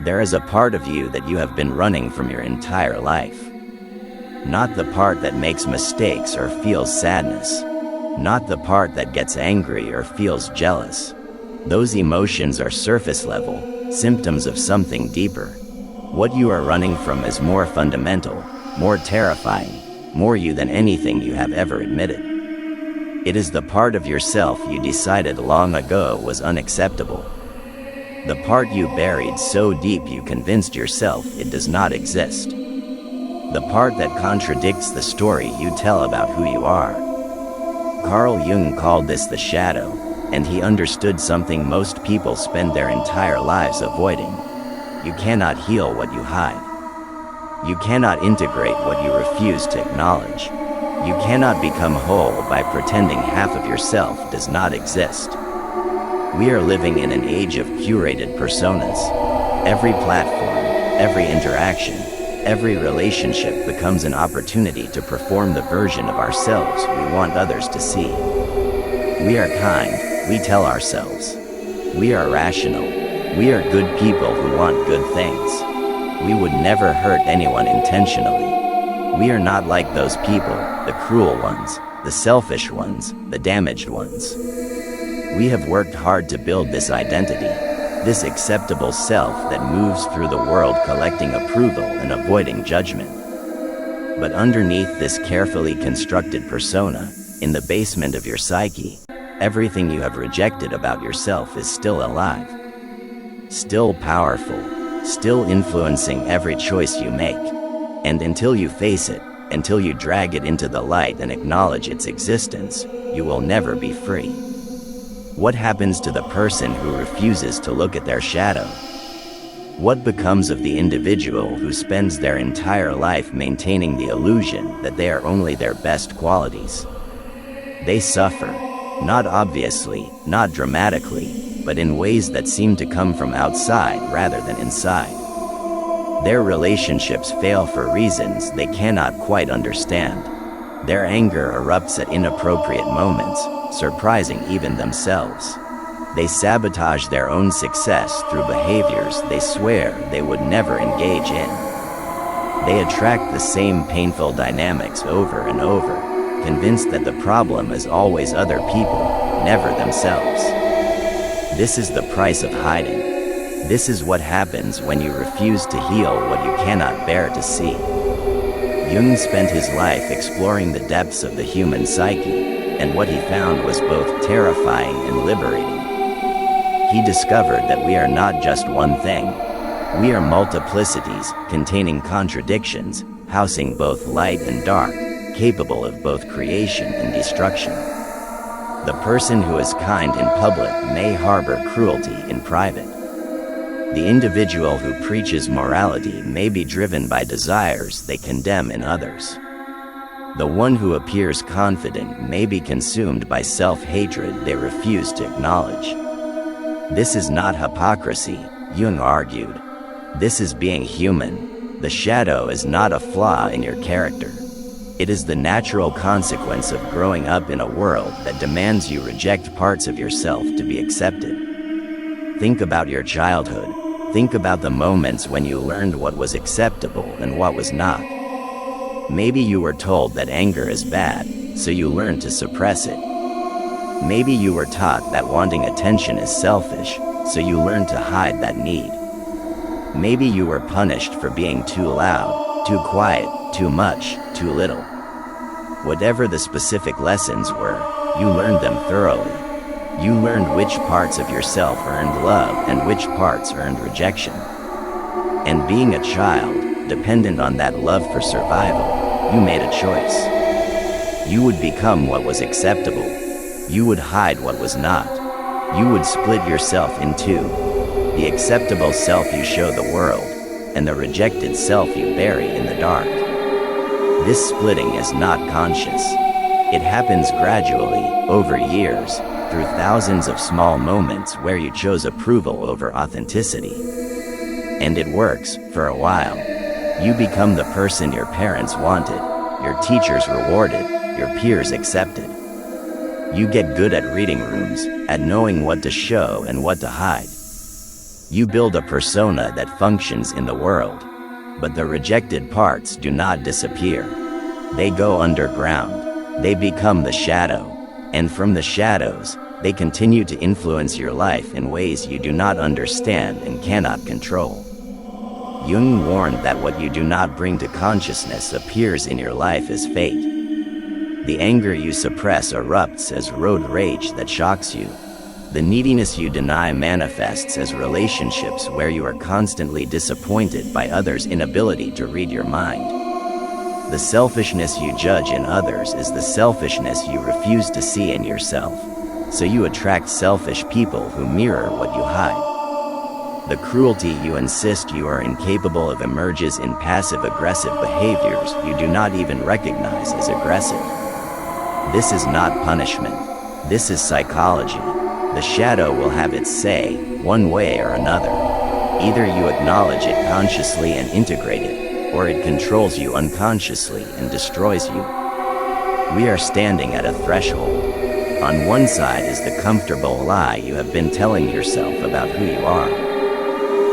There is a part of you that you have been running from your entire life. Not the part that makes mistakes or feels sadness. Not the part that gets angry or feels jealous. Those emotions are surface level, symptoms of something deeper. What you are running from is more fundamental, more terrifying, more you than anything you have ever admitted. It is the part of yourself you decided long ago was unacceptable. The part you buried so deep you convinced yourself it does not exist. The part that contradicts the story you tell about who you are. Carl Jung called this the shadow, and he understood something most people spend their entire lives avoiding. You cannot heal what you hide. You cannot integrate what you refuse to acknowledge. You cannot become whole by pretending half of yourself does not exist. We are living in an age of curated personas. Every platform, every interaction, every relationship becomes an opportunity to perform the version of ourselves we want others to see. We are kind, we tell ourselves. We are rational. We are good people who want good things. We would never hurt anyone intentionally. We are not like those people, the cruel ones, the selfish ones, the damaged ones. We have worked hard to build this identity, this acceptable self that moves through the world collecting approval and avoiding judgment. But underneath this carefully constructed persona, in the basement of your psyche, everything you have rejected about yourself is still alive. Still powerful, still influencing every choice you make. And until you face it, until you drag it into the light and acknowledge its existence, you will never be free. What happens to the person who refuses to look at their shadow? What becomes of the individual who spends their entire life maintaining the illusion that they are only their best qualities? They suffer, not obviously, not dramatically, but in ways that seem to come from outside rather than inside. Their relationships fail for reasons they cannot quite understand. Their anger erupts at inappropriate moments, surprising even themselves. They sabotage their own success through behaviors they swear they would never engage in. They attract the same painful dynamics over and over, convinced that the problem is always other people, never themselves. This is the price of hiding. This is what happens when you refuse to heal what you cannot bear to see. Jung spent his life exploring the depths of the human psyche, and what he found was both terrifying and liberating. He discovered that we are not just one thing. We are multiplicities, containing contradictions, housing both light and dark, capable of both creation and destruction. The person who is kind in public may harbor cruelty in private. The individual who preaches morality may be driven by desires they condemn in others. The one who appears confident may be consumed by self-hatred they refuse to acknowledge. This is not hypocrisy, Jung argued. This is being human. The shadow is not a flaw in your character. It is the natural consequence of growing up in a world that demands you reject parts of yourself to be accepted. Think about your childhood. Think about the moments when you learned what was acceptable and what was not. Maybe you were told that anger is bad, so you learned to suppress it. Maybe you were taught that wanting attention is selfish, so you learned to hide that need. Maybe you were punished for being too loud, too quiet, too much, too little. Whatever the specific lessons were, you learned them thoroughly. You learned which parts of yourself earned love and which parts earned rejection. And being a child, dependent on that love for survival, you made a choice. You would become what was acceptable. You would hide what was not. You would split yourself in two. The acceptable self you show the world, and the rejected self you bury in the dark. This splitting is not conscious. It happens gradually, over years, through thousands of small moments where you chose approval over authenticity. And it works, for a while. You become the person your parents wanted, your teachers rewarded, your peers accepted. You get good at reading rooms, at knowing what to show and what to hide. You build a persona that functions in the world. But the rejected parts do not disappear. They go underground. They become the shadow. And from the shadows, they continue to influence your life in ways you do not understand and cannot control. Jung warned that what you do not bring to consciousness appears in your life as fate. The anger you suppress erupts as road rage that shocks you. The neediness you deny manifests as relationships where you are constantly disappointed by others' inability to read your mind. The selfishness you judge in others is the selfishness you refuse to see in yourself, so you attract selfish people who mirror what you hide. The cruelty you insist you are incapable of emerges in passive-aggressive behaviors you do not even recognize as aggressive. This is not punishment. This is psychology. The shadow will have its say, one way or another. Either you acknowledge it consciously and integrate it, or it controls you unconsciously and destroys you. We are standing at a threshold. On one side is the comfortable lie you have been telling yourself about who you are.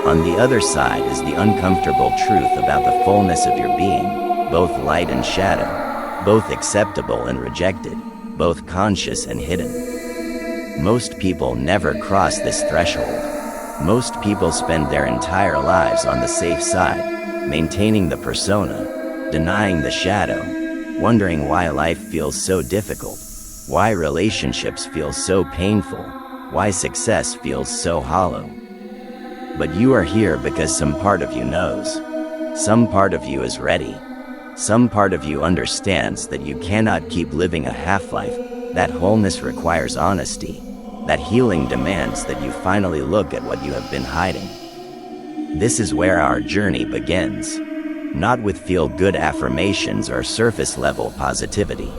On the other side is the uncomfortable truth about the fullness of your being, both light and shadow, both acceptable and rejected, both conscious and hidden. Most people never cross this threshold. Most people spend their entire lives on the safe side, maintaining the persona, denying the shadow, wondering why life feels so difficult, why relationships feel so painful, why success feels so hollow. But you are here because some part of you knows. Some part of you is ready. Some part of you understands that you cannot keep living a half-life, that wholeness requires honesty, that healing demands that you finally look at what you have been hiding. This is where our journey begins, not with feel-good affirmations or surface-level positivity,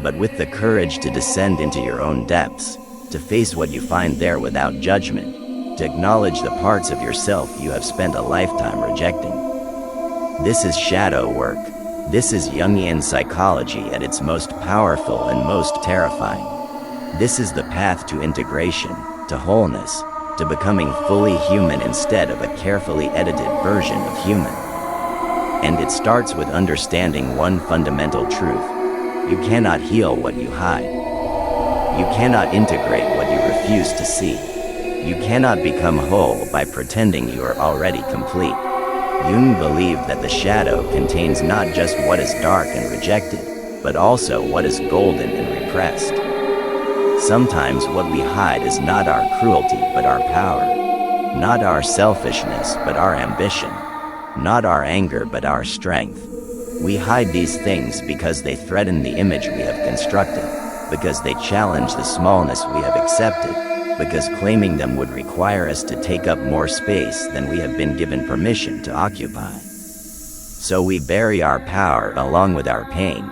but with the courage to descend into your own depths, to face what you find there without judgment, to acknowledge the parts of yourself you have spent a lifetime rejecting. This is shadow work. This is Jungian psychology at its most powerful and most terrifying. This is the path to integration, to wholeness, to becoming fully human instead of a carefully edited version of human. And it starts with understanding one fundamental truth. You cannot heal what you hide. You cannot integrate what you refuse to see. You cannot become whole by pretending you are already complete. Jung believed that the shadow contains not just what is dark and rejected, but also what is golden and repressed. Sometimes what we hide is not our cruelty but our power, not our selfishness but our ambition, not our anger but our strength. We hide these things because they threaten the image we have constructed, because they challenge the smallness we have accepted, because claiming them would require us to take up more space than we have been given permission to occupy. So we bury our power along with our pain.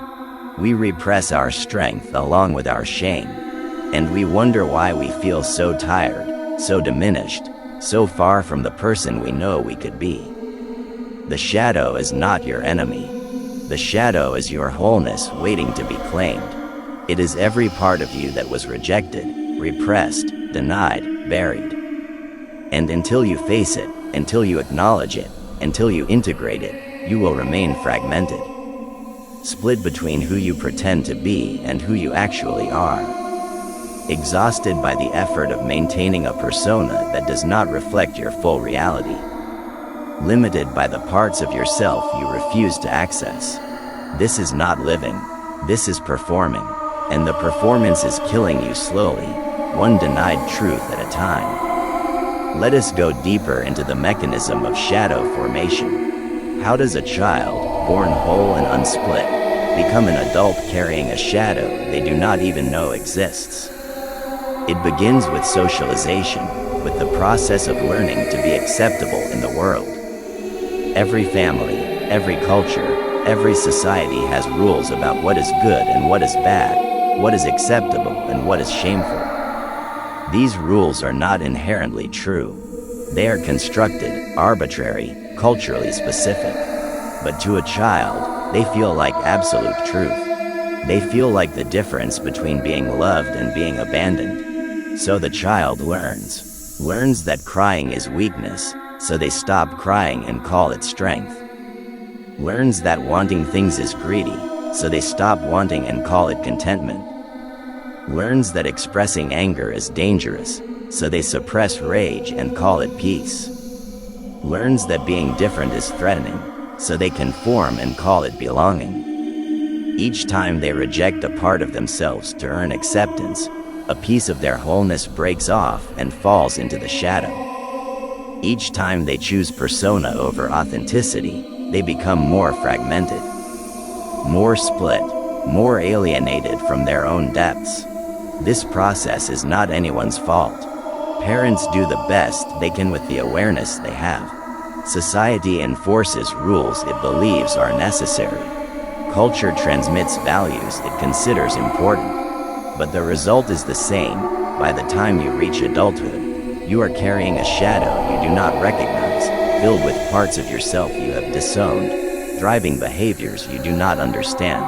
We repress our strength along with our shame. And we wonder why we feel so tired, so diminished, so far from the person we know we could be. The shadow is not your enemy. The shadow is your wholeness waiting to be claimed. It is every part of you that was rejected, repressed, denied, buried. And until you face it, until you acknowledge it, until you integrate it, you will remain fragmented. Split between who you pretend to be and who you actually are. Exhausted by the effort of maintaining a persona that does not reflect your full reality. Limited by the parts of yourself you refuse to access. This is not living. This is performing. And the performance is killing you slowly, one denied truth at a time. Let us go deeper into the mechanism of shadow formation. How does a child, born whole and unsplit, become an adult carrying a shadow they do not even know exists? It begins with socialization, with the process of learning to be acceptable in the world. Every family, every culture, every society has rules about what is good and what is bad, what is acceptable and what is shameful. These rules are not inherently true. They are constructed, arbitrary, culturally specific. But to a child, they feel like absolute truth. They feel like the difference between being loved and being abandoned. So the child learns. Learns that crying is weakness, so they stop crying and call it strength. Learns that wanting things is greedy, so they stop wanting and call it contentment. Learns that expressing anger is dangerous, so they suppress rage and call it peace. Learns that being different is threatening, so they conform and call it belonging. Each time they reject a part of themselves to earn acceptance, a piece of their wholeness breaks off and falls into the shadow. Each time they choose persona over authenticity, they become more fragmented, more split, more alienated from their own depths. This process is not anyone's fault. Parents do the best they can with the awareness they have. Society enforces rules it believes are necessary. Culture transmits values it considers important. But the result is the same. By the time you reach adulthood, you are carrying a shadow you do not recognize, filled with parts of yourself you have disowned, driving behaviors you do not understand.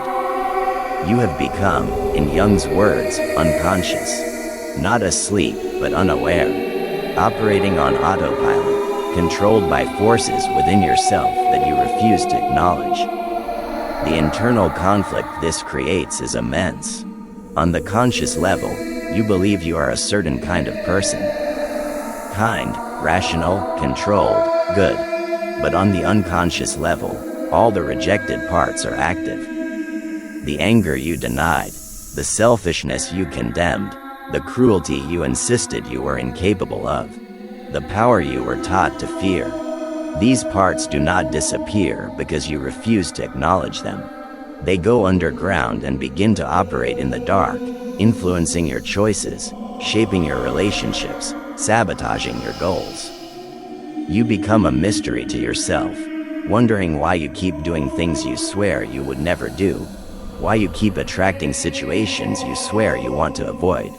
You have become, in Jung's words, unconscious. Not asleep, but unaware. Operating on autopilot, controlled by forces within yourself that you refuse to acknowledge. The internal conflict this creates is immense. On the conscious level, you believe you are a certain kind of person. Kind, rational, controlled, good. But on the unconscious level, all the rejected parts are active. The anger you denied, the selfishness you condemned, the cruelty you insisted you were incapable of, the power you were taught to fear. These parts do not disappear because you refuse to acknowledge them. They go underground and begin to operate in the dark, influencing your choices, shaping your relationships, sabotaging your goals. You become a mystery to yourself, wondering why you keep doing things you swear you would never do, why you keep attracting situations you swear you want to avoid.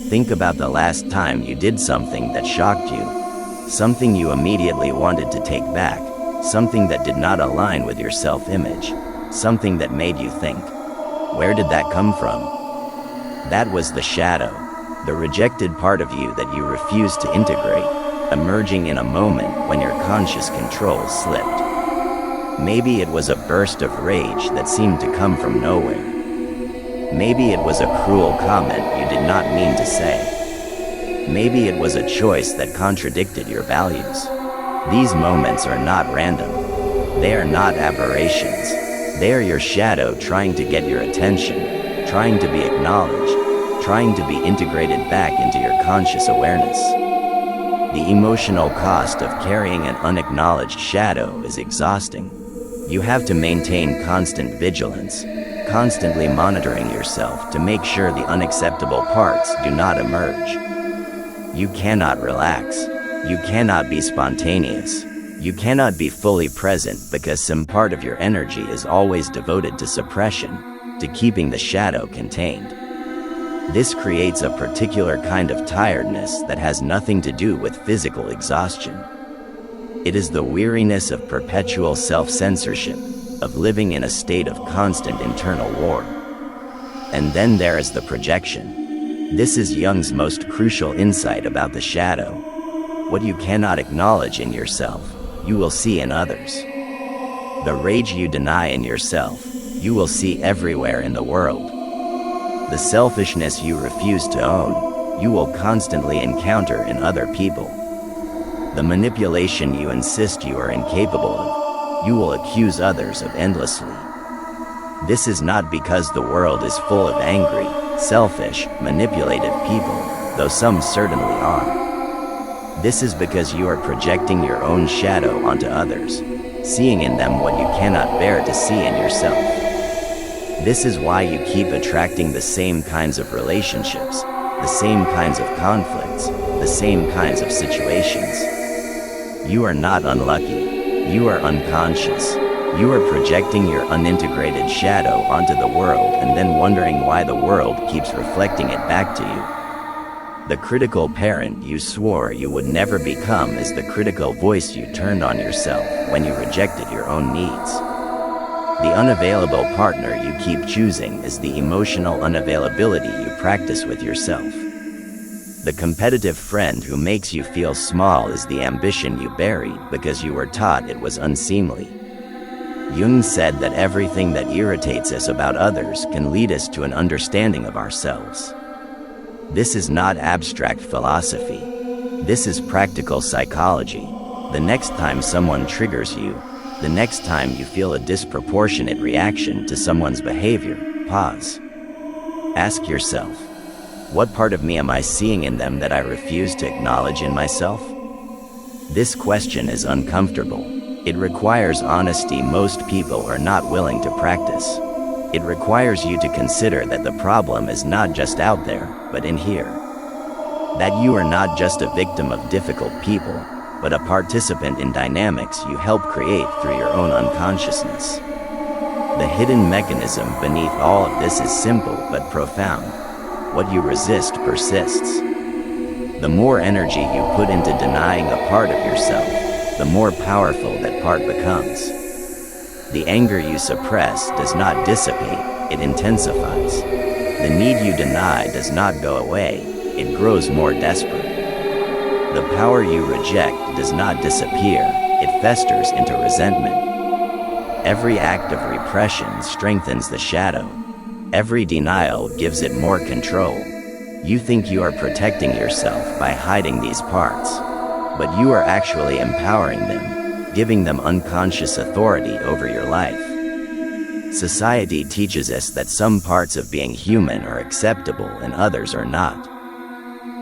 Think about the last time you did something that shocked you, something you immediately wanted to take back, something that did not align with your self-image. Something that made you think, where did that come from? That was the shadow, the rejected part of you that you refused to integrate, emerging in a moment when your conscious control slipped. Maybe it was a burst of rage that seemed to come from nowhere. Maybe it was a cruel comment you did not mean to say. Maybe it was a choice that contradicted your values. These moments are not random. They are not aberrations. They are your shadow trying to get your attention, trying to be acknowledged, trying to be integrated back into your conscious awareness. The emotional cost of carrying an unacknowledged shadow is exhausting. You have to maintain constant vigilance, constantly monitoring yourself to make sure the unacceptable parts do not emerge. You cannot relax. You cannot be spontaneous. You cannot be fully present because some part of your energy is always devoted to suppression, to keeping the shadow contained. This creates a particular kind of tiredness that has nothing to do with physical exhaustion. It is the weariness of perpetual self-censorship, of living in a state of constant internal war. And then there is the projection. This is Jung's most crucial insight about the shadow. What you cannot acknowledge in yourself, you will see in others. The rage you deny in yourself, you will see everywhere in the world. The selfishness you refuse to own, you will constantly encounter in other people. The manipulation you insist you are incapable of, you will accuse others of endlessly. This is not because the world is full of angry, selfish, manipulative people, though some certainly are. This is because you are projecting your own shadow onto others, seeing in them what you cannot bear to see in yourself. This is why you keep attracting the same kinds of relationships, the same kinds of conflicts, the same kinds of situations. You are not unlucky. You are unconscious. You are projecting your unintegrated shadow onto the world and then wondering why the world keeps reflecting it back to you. The critical parent you swore you would never become is the critical voice you turned on yourself when you rejected your own needs. The unavailable partner you keep choosing is the emotional unavailability you practice with yourself. The competitive friend who makes you feel small is the ambition you buried because you were taught it was unseemly. Jung said that everything that irritates us about others can lead us to an understanding of ourselves. This is not abstract philosophy. This is practical psychology. The next time someone triggers you, the next time you feel a disproportionate reaction to someone's behavior, pause. Ask yourself, what part of me am I seeing in them that I refuse to acknowledge in myself? This question is uncomfortable. It requires honesty most people are not willing to practice. It requires you to consider that the problem is not just out there, but in here. That you are not just a victim of difficult people, but a participant in dynamics you help create through your own unconsciousness. The hidden mechanism beneath all of this is simple but profound. What you resist persists. The more energy you put into denying a part of yourself, the more powerful that part becomes. The anger you suppress does not dissipate, it intensifies. The need you deny does not go away, it grows more desperate. The power you reject does not disappear, it festers into resentment. Every act of repression strengthens the shadow. Every denial gives it more control. You think you are protecting yourself by hiding these parts, but you are actually empowering them, giving them unconscious authority over your life. Society teaches us that some parts of being human are acceptable and others are not.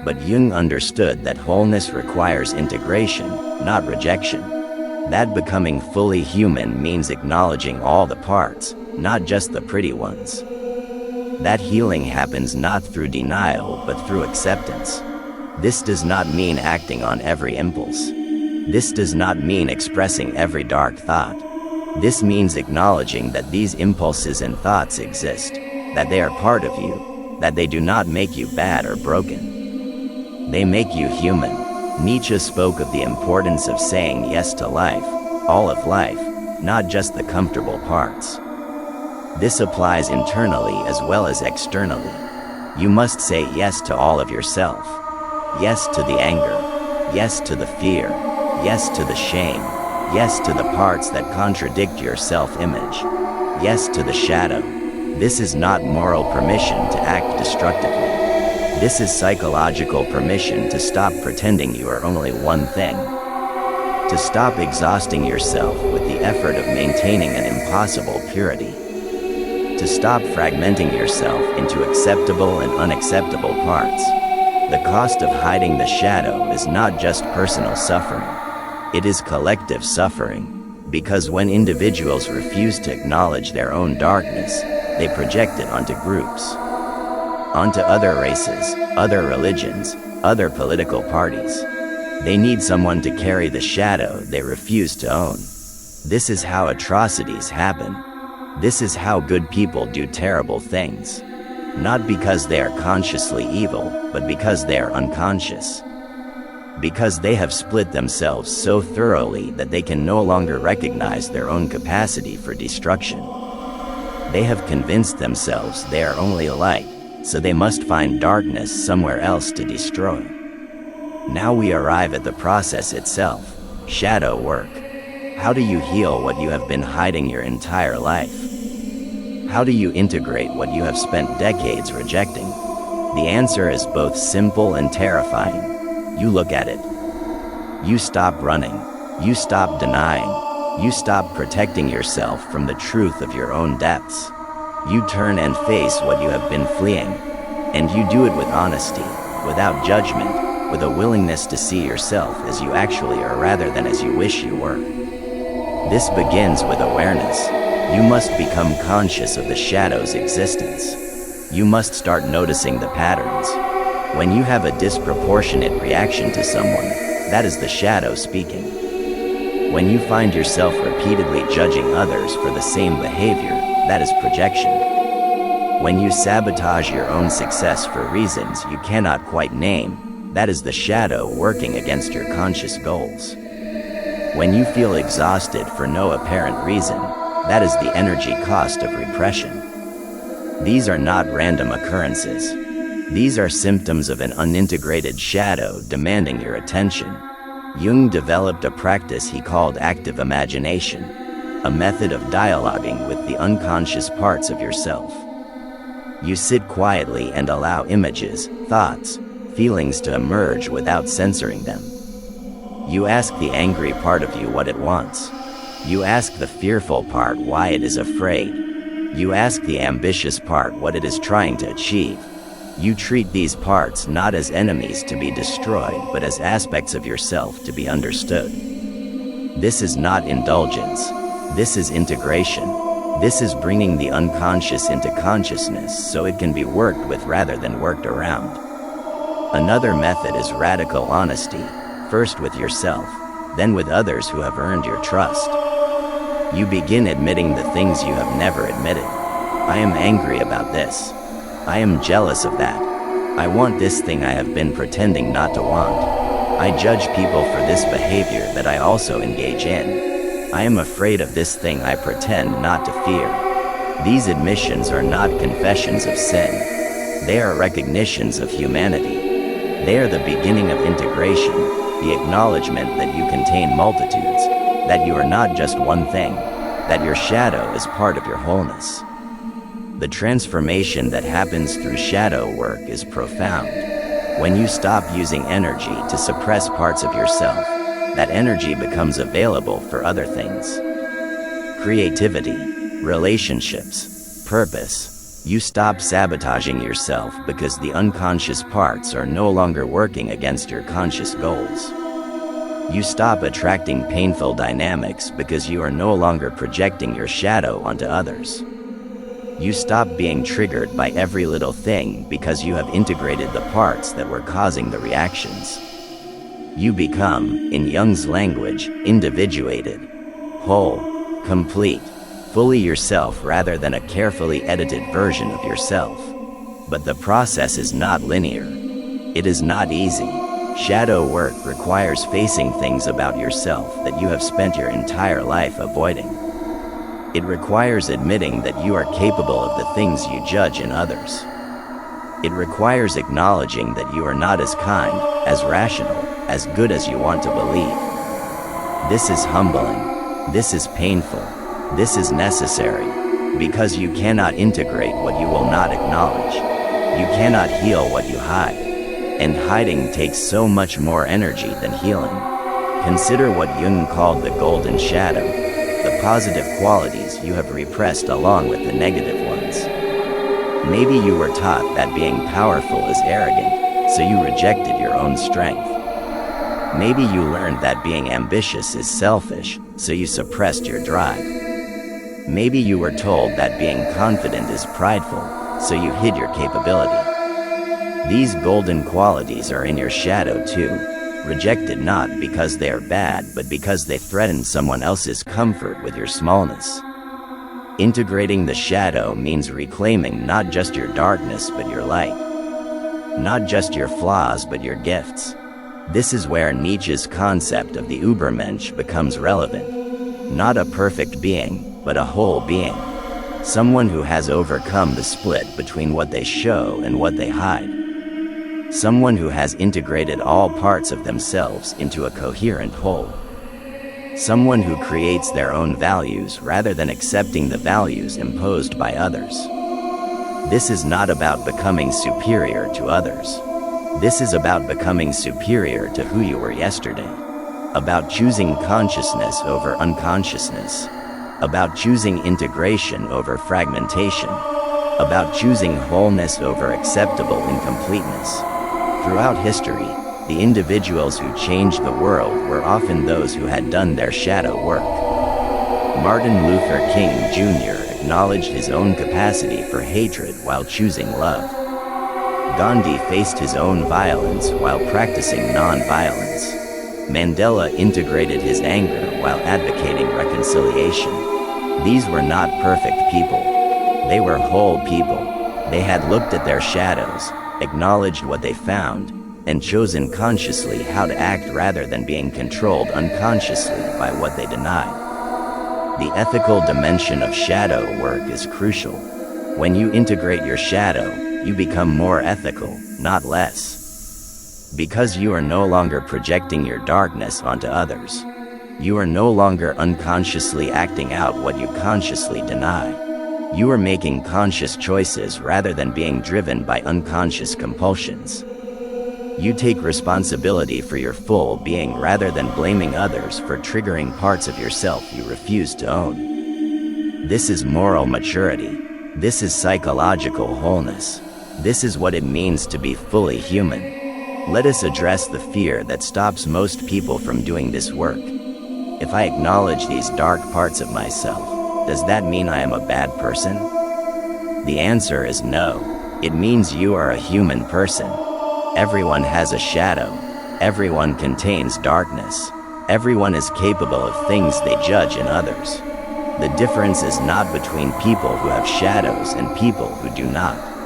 But Jung understood that wholeness requires integration, not rejection. That becoming fully human means acknowledging all the parts, not just the pretty ones. That healing happens not through denial, but through acceptance. This does not mean acting on every impulse. This does not mean expressing every dark thought. This means acknowledging that these impulses and thoughts exist, that they are part of you, that they do not make you bad or broken. They make you human. Nietzsche spoke of the importance of saying yes to life, all of life, not just the comfortable parts. This applies internally as well as externally. You must say yes to all of yourself. Yes to the anger. Yes to the fear. Yes to the shame. Yes to the parts that contradict your self-image. Yes to the shadow. This is not moral permission to act destructively. This is psychological permission to stop pretending you are only one thing. To stop exhausting yourself with the effort of maintaining an impossible purity. To stop fragmenting yourself into acceptable and unacceptable parts. The cost of hiding the shadow is not just personal suffering. It is collective suffering, because when individuals refuse to acknowledge their own darkness, they project it onto groups, onto other races, other religions, other political parties. They need someone to carry the shadow they refuse to own. This is how atrocities happen. This is how good people do terrible things. Not because they are consciously evil, but because they are unconscious. Because they have split themselves so thoroughly that they can no longer recognize their own capacity for destruction. They have convinced themselves they are only light, so they must find darkness somewhere else to destroy. Now we arrive at the process itself, shadow work. How do you heal what you have been hiding your entire life? How do you integrate what you have spent decades rejecting? The answer is both simple and terrifying. You look at it. You stop running. You stop denying. You stop protecting yourself from the truth of your own depths. You turn and face what you have been fleeing. And you do it with honesty, without judgment, with a willingness to see yourself as you actually are rather than as you wish you were. This begins with awareness. You must become conscious of the shadow's existence. You must start noticing the patterns. When you have a disproportionate reaction to someone, that is the shadow speaking. When you find yourself repeatedly judging others for the same behavior, that is projection. When you sabotage your own success for reasons you cannot quite name, that is the shadow working against your conscious goals. When you feel exhausted for no apparent reason, that is the energy cost of repression. These are not random occurrences. These are symptoms of an unintegrated shadow demanding your attention. Jung developed a practice he called active imagination, a method of dialoguing with the unconscious parts of yourself. You sit quietly and allow images, thoughts, feelings to emerge without censoring them. You ask the angry part of you what it wants. You ask the fearful part why it is afraid. You ask the ambitious part what it is trying to achieve. You treat these parts not as enemies to be destroyed, but as aspects of yourself to be understood. This is not indulgence. This is integration. This is bringing the unconscious into consciousness so it can be worked with rather than worked around. Another method is radical honesty, first with yourself, then with others who have earned your trust. You begin admitting the things you have never admitted. I am angry about this. I am jealous of that. I want this thing I have been pretending not to want. I judge people for this behavior that I also engage in. I am afraid of this thing I pretend not to fear. These admissions are not confessions of sin. They are recognitions of humanity. They are the beginning of integration, the acknowledgement that you contain multitudes, that you are not just one thing, that your shadow is part of your wholeness. The transformation that happens through shadow work is profound. When you stop using energy to suppress parts of yourself, that energy becomes available for other things. Creativity, relationships, purpose. You stop sabotaging yourself because the unconscious parts are no longer working against your conscious goals. You stop attracting painful dynamics because you are no longer projecting your shadow onto others. You stop being triggered by every little thing because you have integrated the parts that were causing the reactions. You become, in Jung's language, individuated, whole, complete, fully yourself rather than a carefully edited version of yourself. But the process is not linear. It is not easy. Shadow work requires facing things about yourself that you have spent your entire life avoiding. It requires admitting that you are capable of the things you judge in others. It requires acknowledging that you are not as kind, as rational, as good as you want to believe. This is humbling. This is painful. This is necessary, because you cannot integrate what you will not acknowledge. You cannot heal what you hide. And hiding takes so much more energy than healing. Consider what Jung called the golden shadow. The positive qualities you have repressed along with the negative ones. Maybe you were taught that being powerful is arrogant, so you rejected your own strength. Maybe you learned that being ambitious is selfish, so you suppressed your drive. Maybe you were told that being confident is prideful, so you hid your capability. These golden qualities are in your shadow too. Rejected not because they are bad, but because they threaten someone else's comfort with your smallness. Integrating the shadow means reclaiming not just your darkness, but your light. Not just your flaws, but your gifts. This is where Nietzsche's concept of the Übermensch becomes relevant. Not a perfect being, but a whole being. Someone who has overcome the split between what they show and what they hide. Someone who has integrated all parts of themselves into a coherent whole. Someone who creates their own values rather than accepting the values imposed by others. This is not about becoming superior to others. This is about becoming superior to who you were yesterday. About choosing consciousness over unconsciousness. About choosing integration over fragmentation. About choosing wholeness over acceptable incompleteness. Throughout history, the individuals who changed the world were often those who had done their shadow work. Martin Luther King Jr. acknowledged his own capacity for hatred while choosing love. Gandhi faced his own violence while practicing non-violence. Mandela integrated his anger while advocating reconciliation. These were not perfect people. They were whole people. They had looked at their shadows, acknowledged what they found, and chosen consciously how to act rather than being controlled unconsciously by what they denied. The ethical dimension of shadow work is crucial. When you integrate your shadow, You become more ethical, not less. Because you are no longer projecting your darkness onto others. You are no longer unconsciously acting out what you consciously deny. You are making conscious choices rather than being driven by unconscious compulsions. You take responsibility for your full being rather than blaming others for triggering parts of yourself you refuse to own. This is moral maturity. This is psychological wholeness. This is what it means to be fully human. Let us address the fear that stops most people from doing this work. If I acknowledge these dark parts of myself, does that mean I am a bad person? The answer is no. It means you are a human person. Everyone has a shadow. Everyone contains darkness. Everyone is capable of things they judge in others. The difference is not between people who have shadows and people who do not.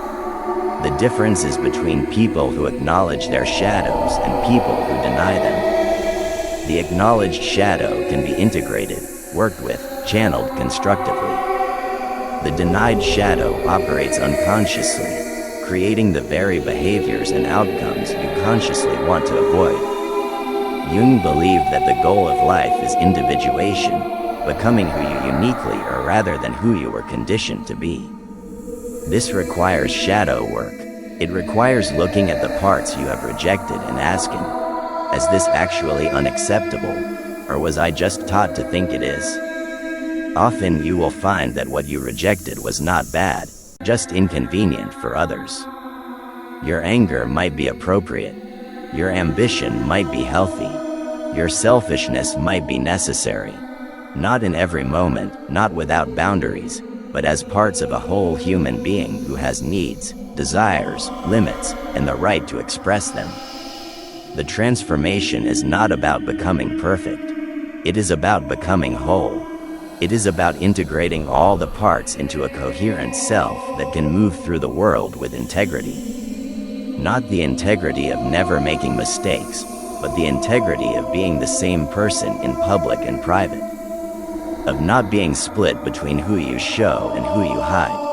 The difference is between people who acknowledge their shadows and people who deny them. The acknowledged shadow can be integrated, worked with, channeled constructively. The denied shadow operates unconsciously, creating the very behaviors and outcomes you consciously want to avoid. Jung believed that the goal of life is individuation, becoming who you uniquely are rather than who you were conditioned to be. This requires shadow work. It requires looking at the parts you have rejected and asking, is this actually unacceptable, or was I just taught to think it is? Often you will find that what you rejected was not bad, just inconvenient for others. Your anger might be appropriate. Your ambition might be healthy. Your selfishness might be necessary. Not in every moment, not without boundaries, but as parts of a whole human being who has needs, desires, limits, and the right to express them. The transformation is not about becoming perfect. It is about becoming whole. It is about integrating all the parts into a coherent self that can move through the world with integrity. Not the integrity of never making mistakes, but the integrity of being the same person in public and private. Of not being split between who you show and who you hide.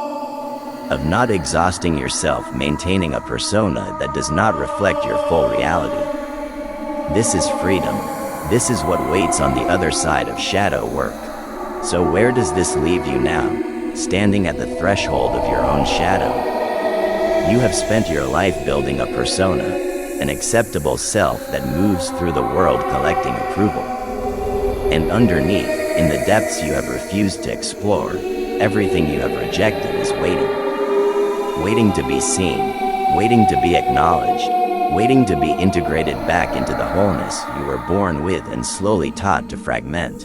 Of not exhausting yourself maintaining a persona that does not reflect your full reality. This is freedom. This is what waits on the other side of shadow work. So where does this leave you now, standing at the threshold of your own shadow? You have spent your life building a persona, an acceptable self that moves through the world collecting approval. And underneath, in the depths you have refused to explore, everything you have rejected is waiting. Waiting to be seen, waiting to be acknowledged, waiting to be integrated back into the wholeness you were born with and slowly taught to fragment.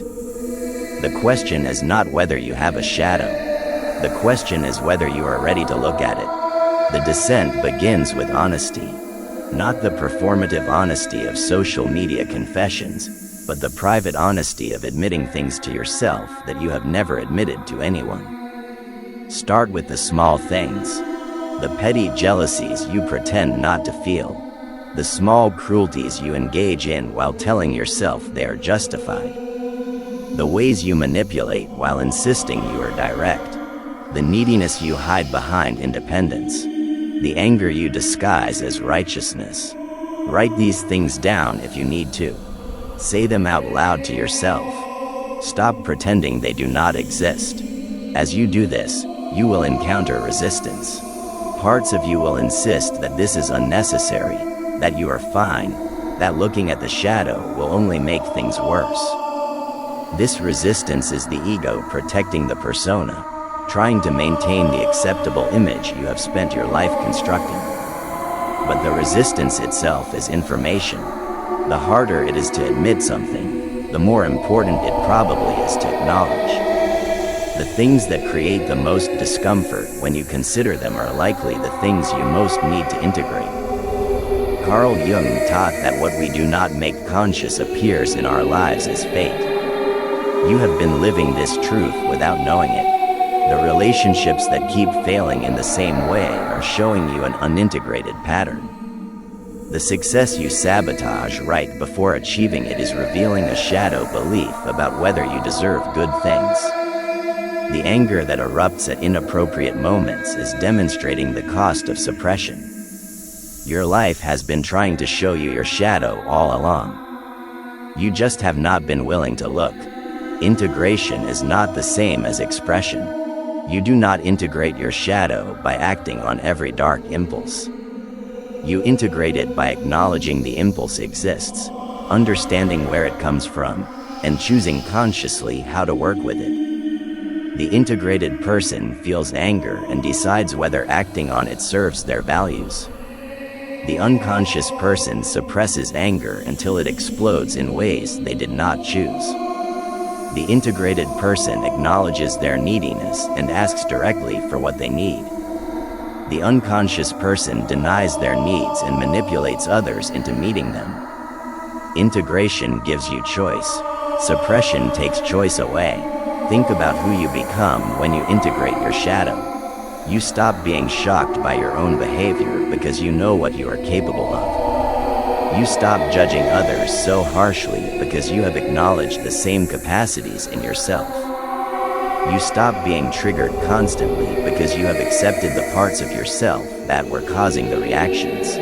The question is not whether you have a shadow. The question is whether you are ready to look at it. The descent begins with honesty. Not the performative honesty of social media confessions, but the private honesty of admitting things to yourself that you have never admitted to anyone. Start with the small things. The petty jealousies you pretend not to feel. The small cruelties you engage in while telling yourself they are justified. The ways you manipulate while insisting you are direct. The neediness you hide behind independence. The anger you disguise as righteousness. Write these things down if you need to. Say them out loud to yourself. Stop pretending they do not exist. As you do this, you will encounter resistance. Parts of you will insist that this is unnecessary, that you are fine, that looking at the shadow will only make things worse. This resistance is the ego protecting the persona, trying to maintain the acceptable image you have spent your life constructing. But the resistance itself is information. The harder it is to admit something, the more important it probably is to acknowledge. The things that create the most discomfort when you consider them are likely the things you most need to integrate. Carl Jung taught that what we do not make conscious appears in our lives as fate. You have been living this truth without knowing it. The relationships that keep failing in the same way are showing you an unintegrated pattern. The success you sabotage right before achieving it is revealing a shadow belief about whether you deserve good things. The anger that erupts at inappropriate moments is demonstrating the cost of suppression. Your life has been trying to show you your shadow all along. You just have not been willing to look. Integration is not the same as expression. You do not integrate your shadow by acting on every dark impulse. You integrate it by acknowledging the impulse exists, understanding where it comes from, and choosing consciously how to work with it. The integrated person feels anger and decides whether acting on it serves their values. The unconscious person suppresses anger until it explodes in ways they did not choose. The integrated person acknowledges their neediness and asks directly for what they need. The unconscious person denies their needs and manipulates others into meeting them. Integration gives you choice. Suppression takes choice away. Think about who you become when you integrate your shadow. You stop being shocked by your own behavior because you know what you are capable of. You stop judging others so harshly because you have acknowledged the same capacities in yourself. You stop being triggered constantly because you have accepted the parts of yourself that were causing the reactions.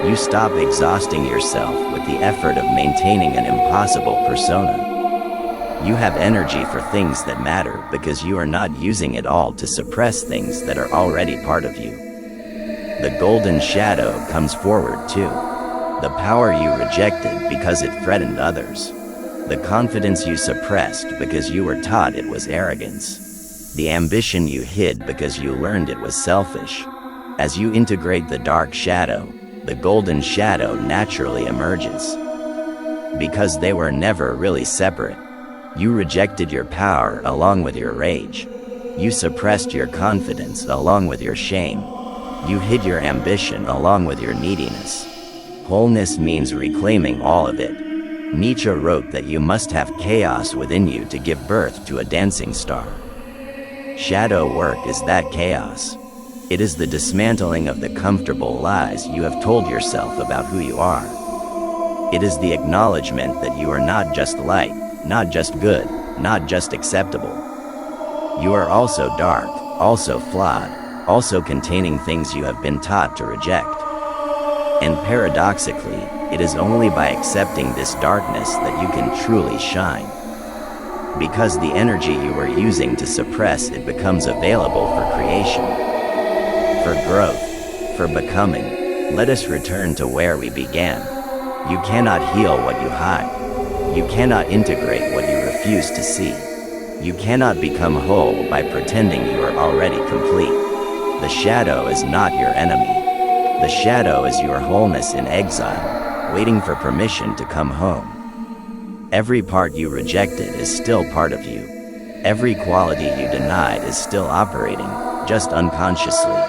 You stop exhausting yourself with the effort of maintaining an impossible persona. You have energy for things that matter because you are not using it all to suppress things that are already part of you. The golden shadow comes forward too. The power you rejected because it threatened others. The confidence you suppressed because you were taught it was arrogance. The ambition you hid because you learned it was selfish. As you integrate the dark shadow, the golden shadow naturally emerges. Because they were never really separate. You rejected your power along with your rage. You suppressed your confidence along with your shame. You hid your ambition along with your neediness. Wholeness means reclaiming all of it. Nietzsche wrote that you must have chaos within you to give birth to a dancing star. Shadow work is that chaos. It is the dismantling of the comfortable lies you have told yourself about who you are. It is the acknowledgement that you are not just light, not just good, not just acceptable. You are also dark, also flawed, also containing things you have been taught to reject. And paradoxically, it is only by accepting this darkness that you can truly shine. Because the energy you were using to suppress it becomes available for creation, for growth, for becoming. Let us return to where we began. You cannot heal what you hide. You cannot integrate what you refuse to see. You cannot become whole by pretending you are already complete. The shadow is not your enemy. The shadow is your wholeness in exile, waiting for permission to come home. Every part you rejected is still part of you. Every quality you denied is still operating, just unconsciously.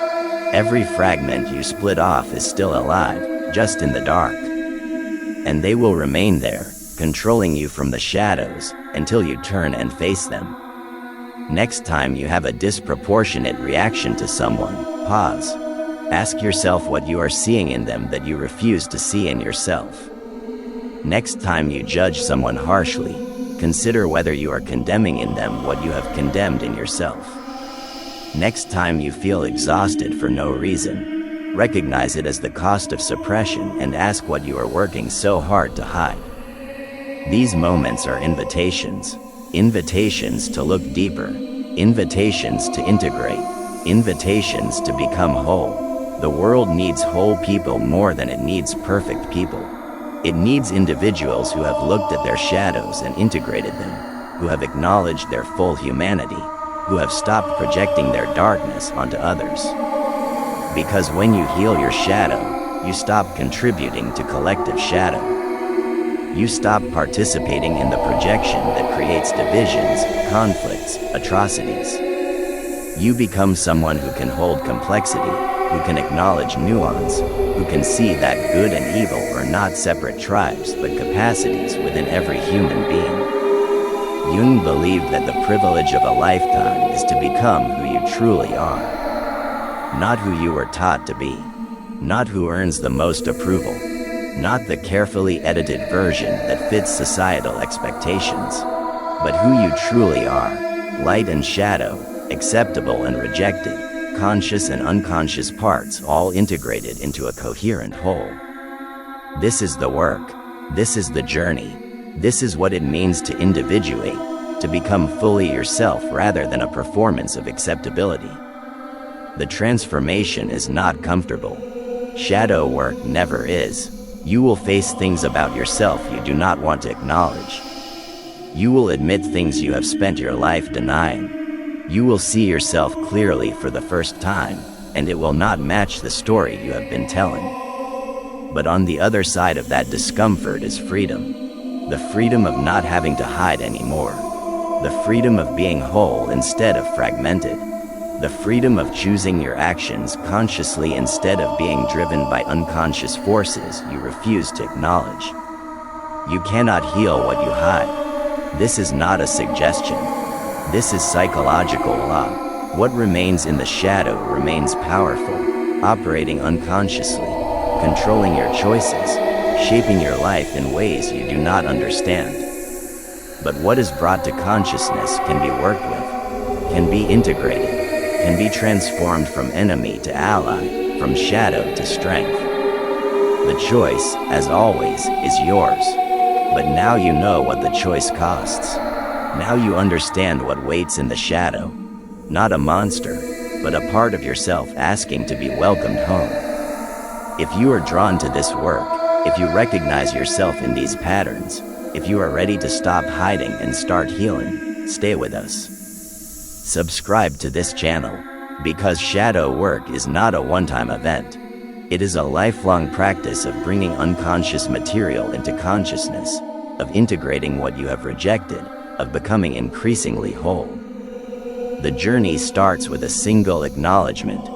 Every fragment you split off is still alive, just in the dark. And they will remain there, controlling you from the shadows, until you turn and face them. Next time you have a disproportionate reaction to someone, pause. Ask yourself what you are seeing in them that you refuse to see in yourself. Next time you judge someone harshly, consider whether you are condemning in them what you have condemned in yourself. Next time you feel exhausted for no reason, recognize it as the cost of suppression and ask what you are working so hard to hide. These moments are invitations. Invitations to look deeper. Invitations to integrate. Invitations to become whole. The world needs whole people more than it needs perfect people. It needs individuals who have looked at their shadows and integrated them, who have acknowledged their full humanity, who have stopped projecting their darkness onto others. Because when you heal your shadow, you stop contributing to collective shadow. You stop participating in the projection that creates divisions, conflicts, atrocities. You become someone who can hold complexity, who can acknowledge nuance, who can see that good and evil are not separate tribes but capacities within every human being. Jung believed that the privilege of a lifetime is to become who you truly are. Not who you were taught to be. Not who earns the most approval. Not the carefully edited version that fits societal expectations, but who you truly are, Light and shadow, acceptable and rejected, conscious and unconscious parts all integrated into a coherent whole. This is the work. This is the journey. This is what it means to individuate, to become fully yourself rather than a performance of acceptability. The transformation is not comfortable. Shadow work never is. You will face things about yourself you do not want to acknowledge. You will admit things you have spent your life denying. You will see yourself clearly for the first time, and it will not match the story you have been telling. But on the other side of that discomfort is freedom. The freedom of not having to hide anymore. The freedom of being whole instead of fragmented. The freedom of choosing your actions consciously instead of being driven by unconscious forces you refuse to acknowledge. You cannot heal what you hide. This is not a suggestion. This is psychological law. What remains in the shadow remains powerful, operating unconsciously, controlling your choices, shaping your life in ways you do not understand. But what is brought to consciousness can be worked with, can be integrated, can be transformed from enemy to ally, from shadow to strength. The choice, as always, is yours. But now you know what the choice costs. Now you understand what waits in the shadow. Not a monster, but a part of yourself asking to be welcomed home. If you are drawn to this work, if you recognize yourself in these patterns, if you are ready to stop hiding and start healing, stay with us. Subscribe to this channel, because shadow work is not a one-time event. It is a lifelong practice of bringing unconscious material into consciousness, of integrating what you have rejected, of becoming increasingly whole. The journey starts with a single acknowledgement.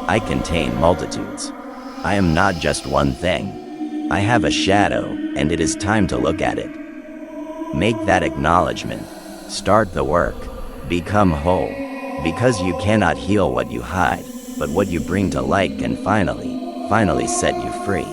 I contain multitudes. I am not just one thing. I have a shadow, and it is time to look at it. Make that acknowledgement. Start the work. Become whole. Because you cannot heal what you hide, but what you bring to light can finally set you free.